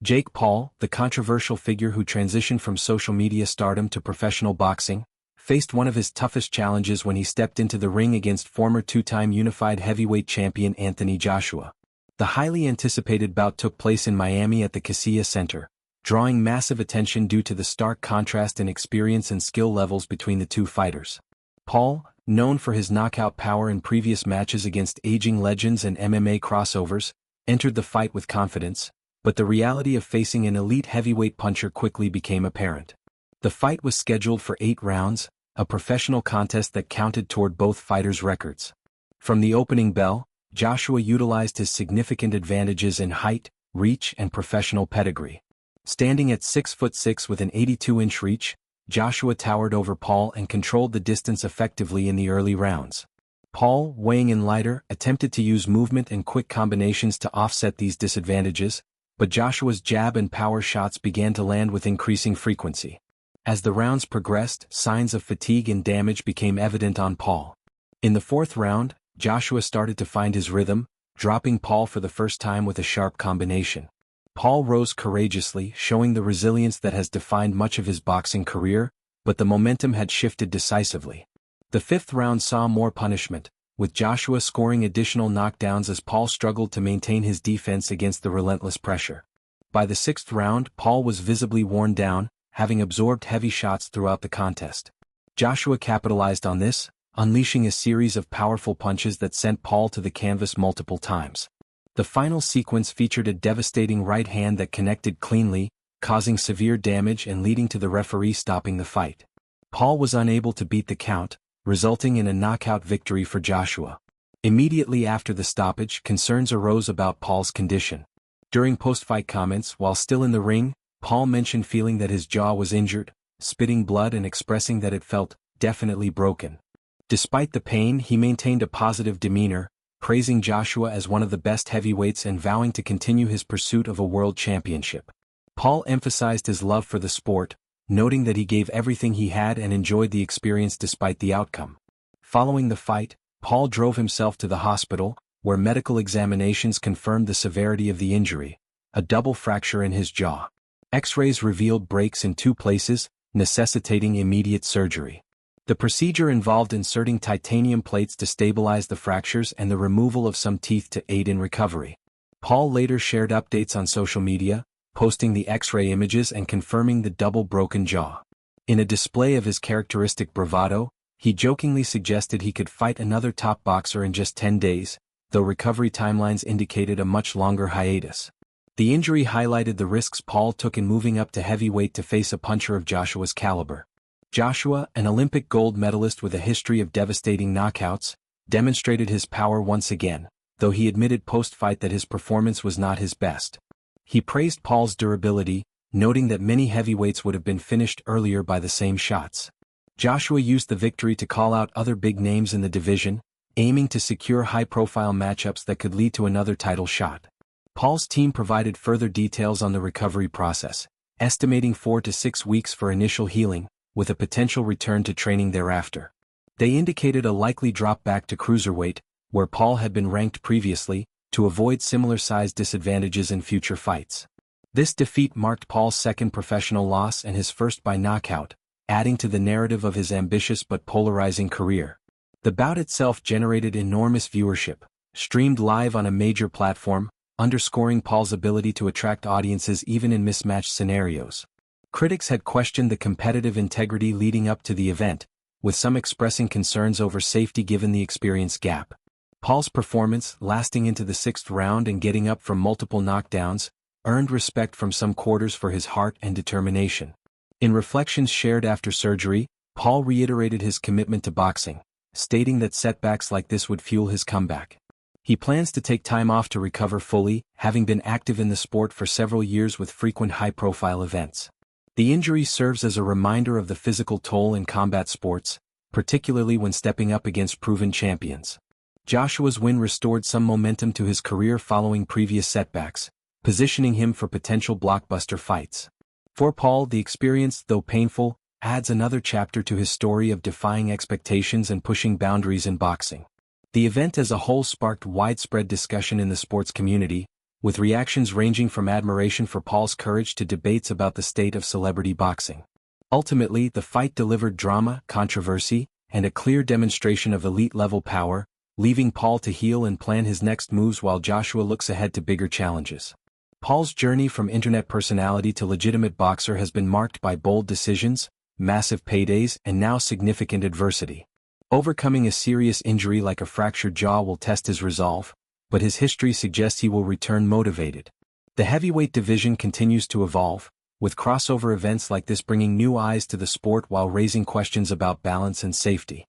Jake Paul, the controversial figure who transitioned from social media stardom to professional boxing, faced one of his toughest challenges when he stepped into the ring against former two-time unified heavyweight champion Anthony Joshua. The highly anticipated bout took place in Miami at the Casilla Center, drawing massive attention due to the stark contrast in experience and skill levels between the two fighters. Paul, known for his knockout power in previous matches against aging legends and MMA crossovers, entered the fight with confidence, but the reality of facing an elite heavyweight puncher quickly became apparent. The fight was scheduled for 8 rounds, a professional contest that counted toward both fighters' records. From the opening bell, Joshua utilized his significant advantages in height, reach, and professional pedigree. Standing at 6'6" with an 82-inch reach, Joshua towered over Paul and controlled the distance effectively in the early rounds. Paul, weighing in lighter, attempted to use movement and quick combinations to offset these disadvantages, but Joshua's jab and power shots began to land with increasing frequency. As the rounds progressed, signs of fatigue and damage became evident on Paul. In the 4th round, Joshua started to find his rhythm, dropping Paul for the first time with a sharp combination. Paul rose courageously, showing the resilience that has defined much of his boxing career, but the momentum had shifted decisively. The 5th round saw more punishment, with Joshua scoring additional knockdowns as Paul struggled to maintain his defense against the relentless pressure. By the 6th round, Paul was visibly worn down, having absorbed heavy shots throughout the contest. Joshua capitalized on this, unleashing a series of powerful punches that sent Paul to the canvas multiple times. The final sequence featured a devastating right hand that connected cleanly, causing severe damage and leading to the referee stopping the fight. Paul was unable to beat the count, resulting in a knockout victory for Joshua. Immediately after the stoppage, concerns arose about Paul's condition. During post-fight comments, while still in the ring, Paul mentioned feeling that his jaw was injured, spitting blood and expressing that it felt definitely broken. Despite the pain, he maintained a positive demeanor, praising Joshua as one of the best heavyweights and vowing to continue his pursuit of a world championship. Paul emphasized his love for the sport, noting that he gave everything he had and enjoyed the experience despite the outcome. Following the fight, Paul drove himself to the hospital, where medical examinations confirmed the severity of the injury, a double fracture in his jaw. X-rays revealed breaks in 2 places, necessitating immediate surgery. The procedure involved inserting titanium plates to stabilize the fractures and the removal of some teeth to aid in recovery. Paul later shared updates on social media, posting the X-ray images and confirming the double broken jaw. In a display of his characteristic bravado, he jokingly suggested he could fight another top boxer in just 10 days, though recovery timelines indicated a much longer hiatus. The injury highlighted the risks Paul took in moving up to heavyweight to face a puncher of Joshua's caliber. Joshua, an Olympic gold medalist with a history of devastating knockouts, demonstrated his power once again, though he admitted post-fight that his performance was not his best. He praised Paul's durability, noting that many heavyweights would have been finished earlier by the same shots. Joshua used the victory to call out other big names in the division, aiming to secure high-profile matchups that could lead to another title shot. Paul's team provided further details on the recovery process, estimating 4 to 6 weeks for initial healing, with a potential return to training thereafter. They indicated a likely drop back to cruiserweight, where Paul had been ranked previously, to avoid similar size disadvantages in future fights. This defeat marked Paul's 2nd professional loss and his first by knockout, adding to the narrative of his ambitious but polarizing career. The bout itself generated enormous viewership, streamed live on a major platform, underscoring Paul's ability to attract audiences even in mismatched scenarios. Critics had questioned the competitive integrity leading up to the event, with some expressing concerns over safety given the experience gap. Paul's performance, lasting into the 6th round and getting up from multiple knockdowns, earned respect from some quarters for his heart and determination. In reflections shared after surgery, Paul reiterated his commitment to boxing, stating that setbacks like this would fuel his comeback. He plans to take time off to recover fully, having been active in the sport for several years with frequent high-profile events. The injury serves as a reminder of the physical toll in combat sports, particularly when stepping up against proven champions. Joshua's win restored some momentum to his career following previous setbacks, positioning him for potential blockbuster fights. For Paul, the experience, though painful, adds another chapter to his story of defying expectations and pushing boundaries in boxing. The event as a whole sparked widespread discussion in the sports community, with reactions ranging from admiration for Paul's courage to debates about the state of celebrity boxing. Ultimately, the fight delivered drama, controversy, and a clear demonstration of elite-level power, leaving Paul to heal and plan his next moves while Joshua looks ahead to bigger challenges. Paul's journey from internet personality to legitimate boxer has been marked by bold decisions, massive paydays, and now significant adversity. Overcoming a serious injury like a fractured jaw will test his resolve, but his history suggests he will return motivated. The heavyweight division continues to evolve, with crossover events like this bringing new eyes to the sport while raising questions about balance and safety.